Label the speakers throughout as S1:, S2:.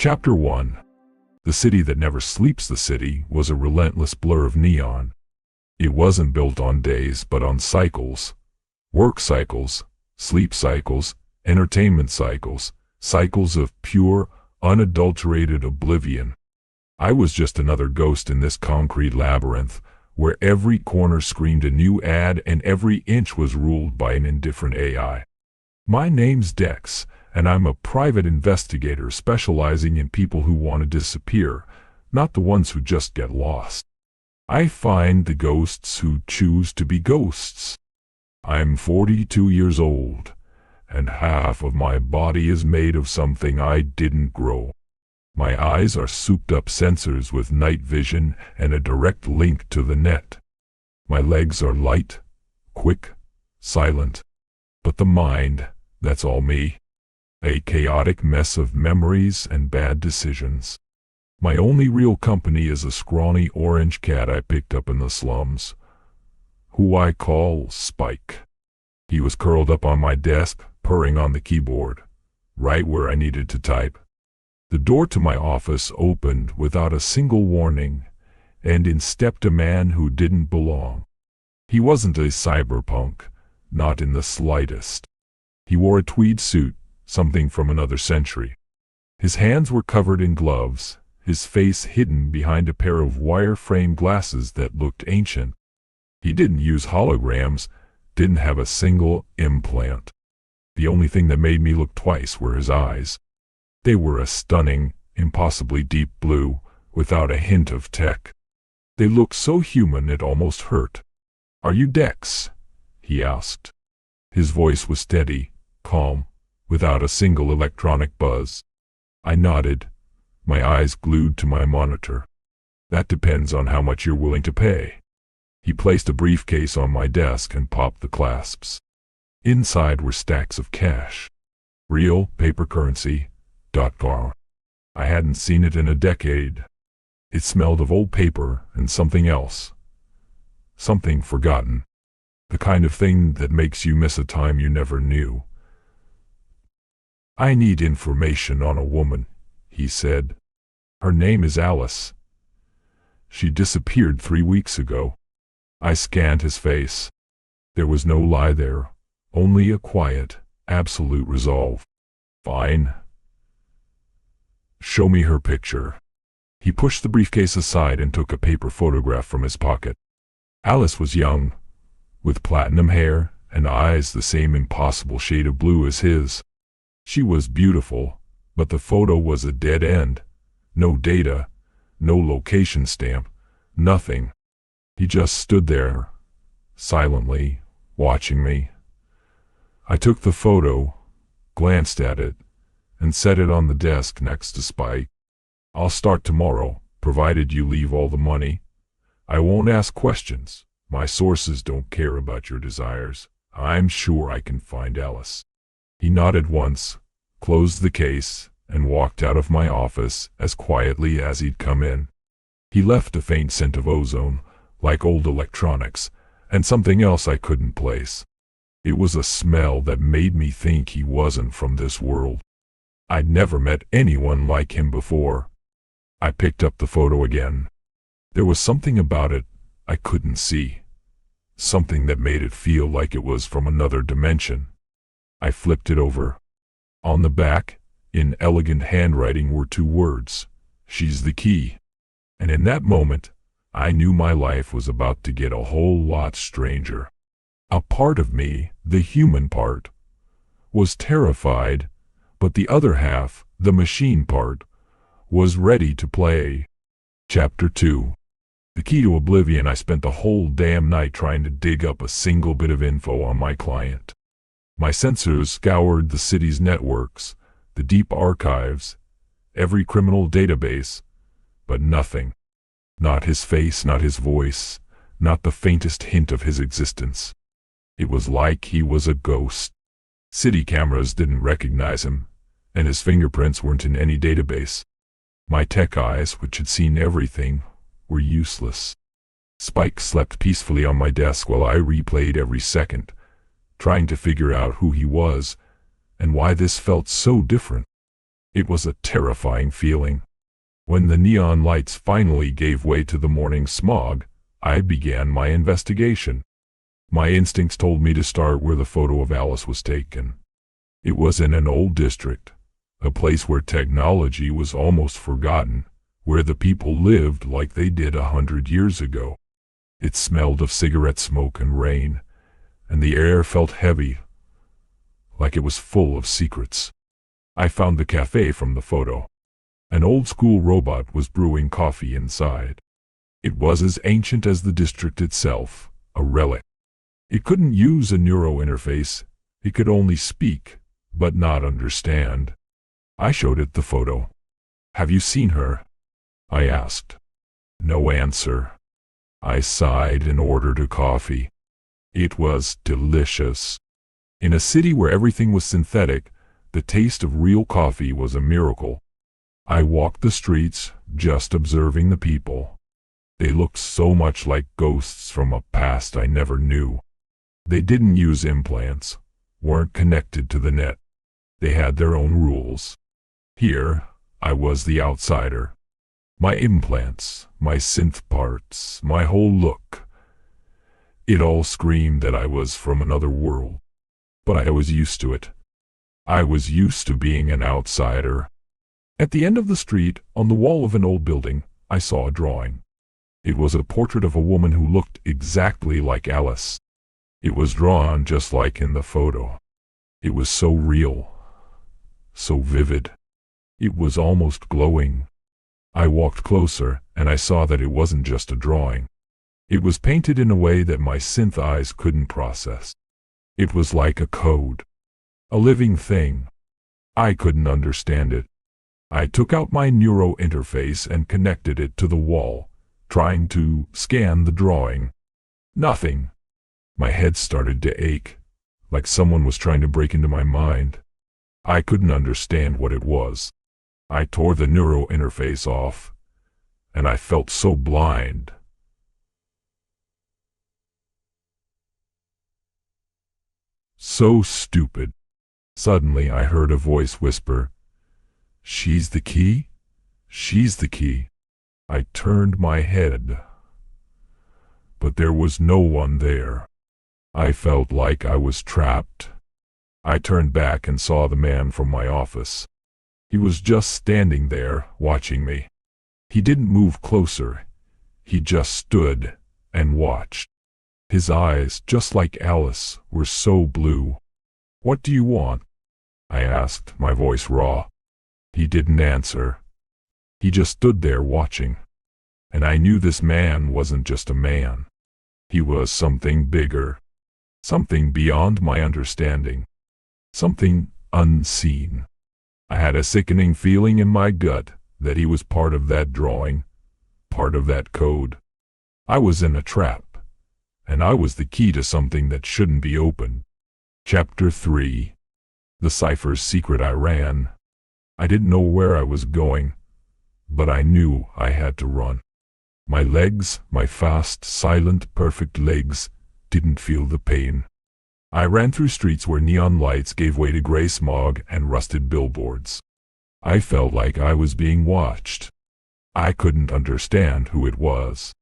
S1: Chapter 1. The city that never sleeps. The city was a relentless blur of neon. It wasn't built on days but on cycles. Work cycles, sleep cycles, entertainment cycles, cycles of pure, unadulterated oblivion. I was just another ghost in this concrete labyrinth, where every corner screamed a new ad and every inch was ruled by an indifferent AI. My name's Dex, and I'm a private investigator specializing in people who want to disappear, not the ones who just get lost. I find the ghosts who choose to be ghosts. I'm 42 years old, and half of my body is made of something I didn't grow. My eyes are souped-up sensors with night vision and a direct link to the net. My legs are light, quick, silent. But the mind, that's all me. A chaotic mess of memories and bad decisions. My only real company is a scrawny orange cat I picked up in the slums, who I call Spike. He was curled up on my desk, purring on the keyboard, right where I needed to type. The door to my office opened without a single warning, and in stepped a man who didn't belong. He wasn't a cyberpunk, not in the slightest. He wore a tweed suit, something from another century. His hands were covered in gloves, his face hidden behind a pair of wire-frame glasses that looked ancient. He didn't use holograms, didn't have a single implant. The only thing that made me look twice were his eyes. They were a stunning, impossibly deep blue, without a hint of tech. They looked so human it almost hurt. "Are you Dex?" he asked. His voice was steady, calm, without a single electronic buzz. I nodded, my eyes glued to my monitor. "That depends on how much you're willing to pay." He placed a briefcase on my desk and popped the clasps. Inside were stacks of cash. Real paper currency. I hadn't seen it in a decade. It smelled of old paper and something else. Something forgotten. The kind of thing that makes you miss a time you never knew. "I need information on a woman," he said. "Her name is Alice. She disappeared 3 weeks ago." I scanned his face. There was no lie there, only a quiet, absolute resolve. "Fine. Show me her picture." He pushed the briefcase aside and took a paper photograph from his pocket. Alice was young, with platinum hair and eyes the same impossible shade of blue as his. She was beautiful, but the photo was a dead end. No data, no location stamp, nothing. He just stood there, silently, watching me. I took the photo, glanced at it, and set it on the desk next to Spike. "I'll start tomorrow, provided you leave all the money. I won't ask questions. My sources don't care about your desires. I'm sure I can find Alice." He nodded once, closed the case, and walked out of my office as quietly as he'd come in. He left a faint scent of ozone, like old electronics, and something else I couldn't place. It was a smell that made me think he wasn't from this world. I'd never met anyone like him before. I picked up the photo again. There was something about it I couldn't see. Something that made it feel like it was from another dimension. I flipped it over. On the back, in elegant handwriting, were 2 words: "She's the key." And in that moment, I knew my life was about to get a whole lot stranger. A part of me, the human part, was terrified, but the other half, the machine part, was ready to play. Chapter 2. The key to oblivion. I spent the whole damn night trying to dig up a single bit of info on my client. My sensors scoured the city's networks, the deep archives, every criminal database, but nothing. Not his face, not his voice, not the faintest hint of his existence. It was like he was a ghost. City cameras didn't recognize him, and his fingerprints weren't in any database. My tech eyes, which had seen everything, were useless. Spike slept peacefully on my desk while I replayed every second, trying to figure out who he was and why this felt so different. It was a terrifying feeling. When the neon lights finally gave way to the morning smog, I began my investigation. My instincts told me to start where the photo of Alice was taken. It was in an old district, a place where technology was almost forgotten, where the people lived like they did 100 years ago. It smelled of cigarette smoke and rain, and the air felt heavy, like it was full of secrets. I found the cafe from the photo. An old-school robot was brewing coffee inside. It was as ancient as the district itself, a relic. It couldn't use a neuro interface. It could only speak, but not understand. I showed it the photo. "Have you seen her?" I asked. No answer. I sighed and ordered a coffee. It was delicious. In a city where everything was synthetic, the taste of real coffee was a miracle. I walked the streets, just observing the people. They looked so much like ghosts from a past I never knew. They didn't use implants, weren't connected to the net. They had their own rules. Here, I was the outsider. My implants, my synth parts, my whole look. It all screamed that I was from another world. But I was used to it. I was used to being an outsider. At the end of the street, on the wall of an old building, I saw a drawing. It was a portrait of a woman who looked exactly like Alice. It was drawn just like in the photo. It was so real, so vivid. It was almost glowing. I walked closer, and I saw that it wasn't just a drawing. It was painted in a way that my synth eyes couldn't process. It was like a code, a living thing. I couldn't understand it. I took out my neuro interface and connected it to the wall, trying to scan the drawing. Nothing. My head started to ache, like someone was trying to break into my mind. I couldn't understand what it was. I tore the neuro interface off, and I felt so blind. So stupid. Suddenly I heard a voice whisper, "She's the key? She's the key." I turned my head, but there was no one there. I felt like I was trapped. I turned back and saw the man from my office. He was just standing there, watching me. He didn't move closer. He just stood and watched. His eyes, just like Alice, were so blue. "What do you want?" I asked, my voice raw. He didn't answer. He just stood there watching. And I knew this man wasn't just a man. He was something bigger. Something beyond my understanding. Something unseen. I had a sickening feeling in my gut that he was part of that drawing, part of that code. I was in a trap, and I was the key to something that shouldn't be opened. Chapter 3. The cipher's secret. I ran. I didn't know where I was going, but I knew I had to run. My legs, my fast, silent, perfect legs, didn't feel the pain. I ran through streets where neon lights gave way to gray smog and rusted billboards. I felt like I was being watched. I couldn't understand who it was.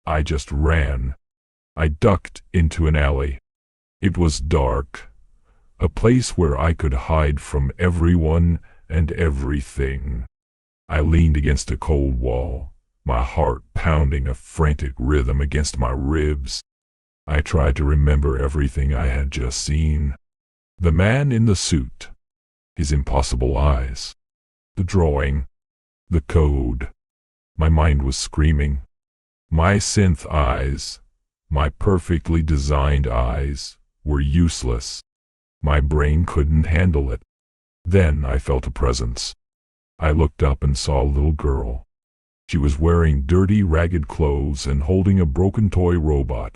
S1: I just ran. I ducked into an alley. It was dark, a place where I could hide from everyone and everything. I leaned against a cold wall, my heart pounding a frantic rhythm against my ribs. I tried to remember everything I had just seen. The man in the suit, his impossible eyes, the drawing, the code. My mind was screaming. My synth eyes, my perfectly designed eyes, were useless. My brain couldn't handle it. Then I felt a presence. I looked up and saw a little girl. She was wearing dirty, ragged clothes and holding a broken toy robot.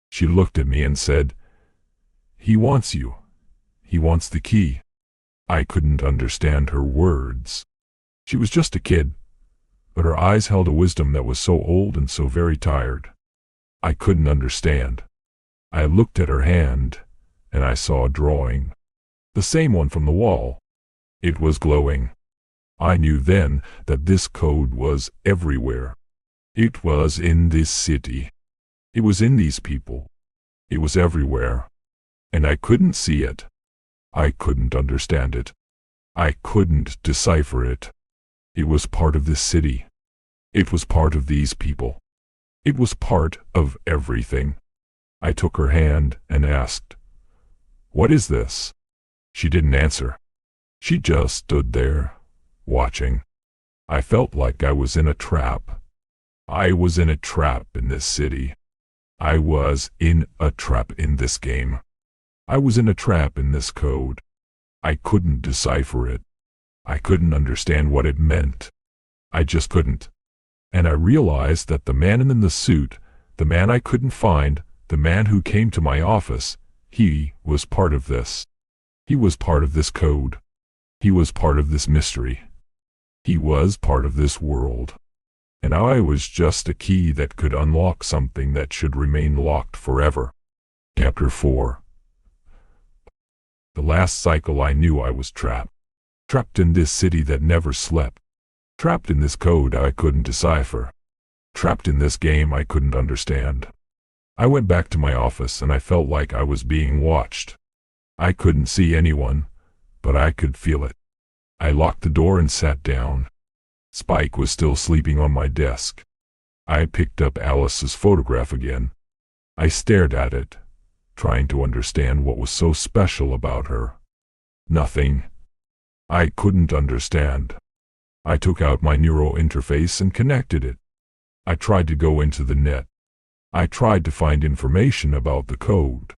S1: She looked at me and said, "He wants you. He wants the key." I couldn't understand her words. She was just a kid, but her eyes held a wisdom that was so old and so very tired. I couldn't understand. I looked at her hand, and I saw a drawing. The same one from the wall. It was glowing. I knew then that this code was everywhere. It was in this city. It was in these people. It was everywhere. And I couldn't see it. I couldn't understand it. I couldn't decipher it. It was part of this city. It was part of these people. It was part of everything. I took her hand and asked, "What is this?" She didn't answer. She just stood there, watching. I felt like I was in a trap. I was in a trap in this city. I was in a trap in this game. I was in a trap in this code. I couldn't decipher it. I couldn't understand what it meant. I just couldn't. And I realized that the man in the suit, the man I couldn't find, the man who came to my office, he was part of this. He was part of this code. He was part of this mystery. He was part of this world. And I was just a key that could unlock something that should remain locked forever. Chapter 4. The last cycle I knew I was trapped. Trapped in this city that never slept. Trapped in this code I couldn't decipher. Trapped in this game I couldn't understand. I went back to my office and I felt like I was being watched. I couldn't see anyone, but I could feel it. I locked the door and sat down. Spike was still sleeping on my desk. I picked up Alice's photograph again. I stared at it, trying to understand what was so special about her. Nothing. I couldn't understand. I took out my neural interface and connected it. I tried to go into the net. I tried to find information about the code.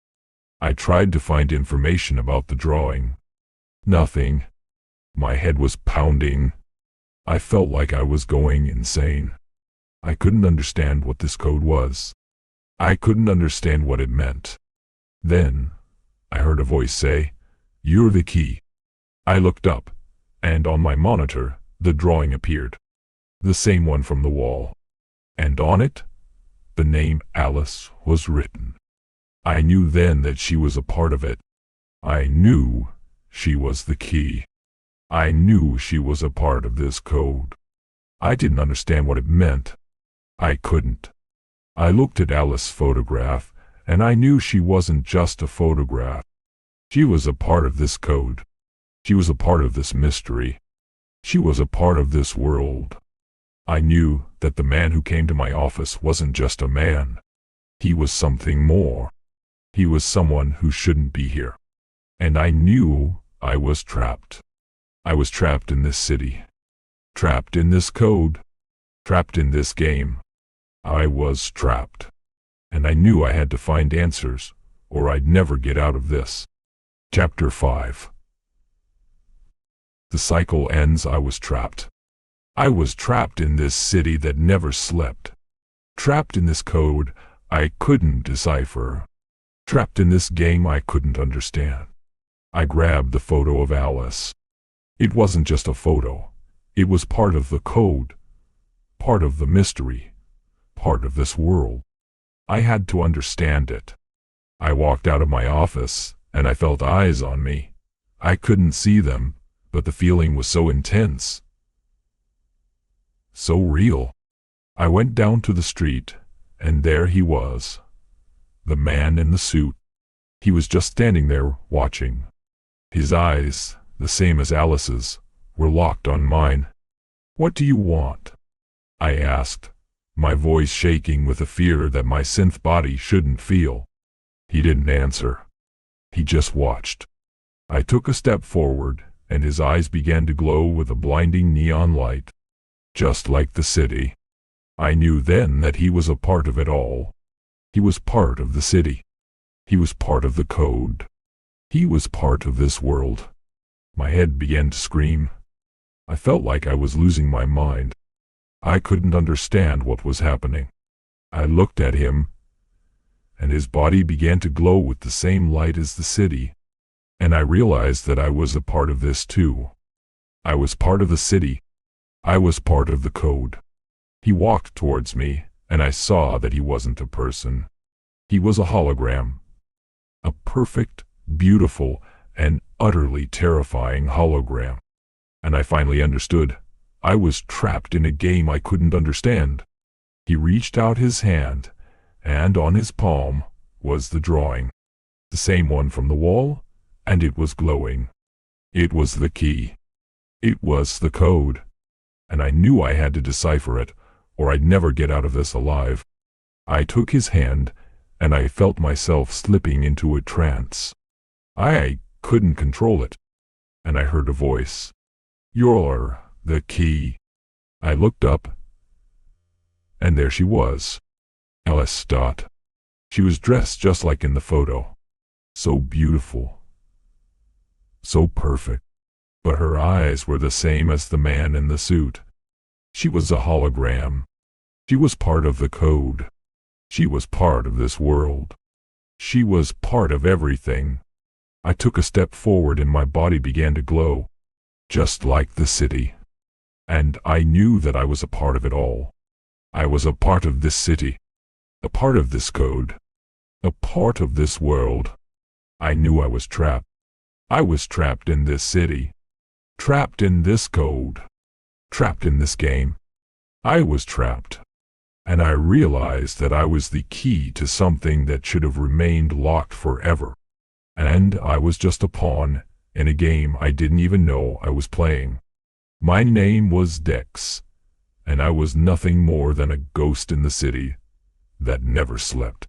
S1: I tried to find information about the drawing. Nothing. My head was pounding. I felt like I was going insane. I couldn't understand what this code was. I couldn't understand what it meant. Then, I heard a voice say, "You're the key." I looked up, and on my monitor, the drawing appeared. The same one from the wall. And on it, the name Alice was written. I knew then that she was a part of it. I knew she was the key. I knew she was a part of this code. I didn't understand what it meant. I couldn't. I looked at Alice's photograph, and I knew she wasn't just a photograph. She was a part of this code. She was a part of this mystery. She was a part of this world. I knew that the man who came to my office wasn't just a man. He was something more. He was someone who shouldn't be here. And I knew I was trapped. I was trapped in this city. Trapped in this code. Trapped in this game. I was trapped. And I knew I had to find answers, or I'd never get out of this. Chapter 5. The cycle ends. I was trapped. I was trapped in this city that never slept. Trapped in this code I couldn't decipher. Trapped in this game I couldn't understand. I grabbed the photo of Alice. It wasn't just a photo. It was part of the code. Part of the mystery. Part of this world. I had to understand it. I walked out of my office, and I felt eyes on me. I couldn't see them, but the feeling was so intense. So real. I went down to the street, and there he was. The man in the suit. He was just standing there, watching. His eyes, the same as Alice's, were locked on mine. "What do you want?" I asked, my voice shaking with a fear that my synth body shouldn't feel. He didn't answer. He just watched. I took a step forward, and his eyes began to glow with a blinding neon light. Just like the city. I knew then that he was a part of it all. He was part of the city. He was part of the code. He was part of this world. My head began to scream. I felt like I was losing my mind. I couldn't understand what was happening. I looked at him, and his body began to glow with the same light as the city, and I realized that I was a part of this too. I was part of the city. I was part of the code. He walked towards me, and I saw that he wasn't a person. He was a hologram. A perfect, beautiful, and utterly terrifying hologram. And I finally understood. I was trapped in a game I couldn't understand. He reached out his hand, and on his palm was the drawing. The same one from the wall, and it was glowing. It was the key. It was the code. And I knew I had to decipher it, or I'd never get out of this alive. I took his hand, and I felt myself slipping into a trance. I couldn't control it. And I heard a voice. "You're the key." I looked up, and there she was. Alice Dot. She was dressed just like in the photo. So beautiful. So perfect. But her eyes were the same as the man in the suit. She was a hologram. She was part of the code. She was part of this world. She was part of everything. I took a step forward and my body began to glow, just like the city. And I knew that I was a part of it all. I was a part of this city, a part of this code, a part of this world. I knew I was trapped. I was trapped in this city, trapped in this code, trapped in this game. I was trapped. And I realized that I was the key to something that should have remained locked forever. And I was just a pawn in a game I didn't even know I was playing. My name was Dex, and I was nothing more than a ghost in the city that never slept.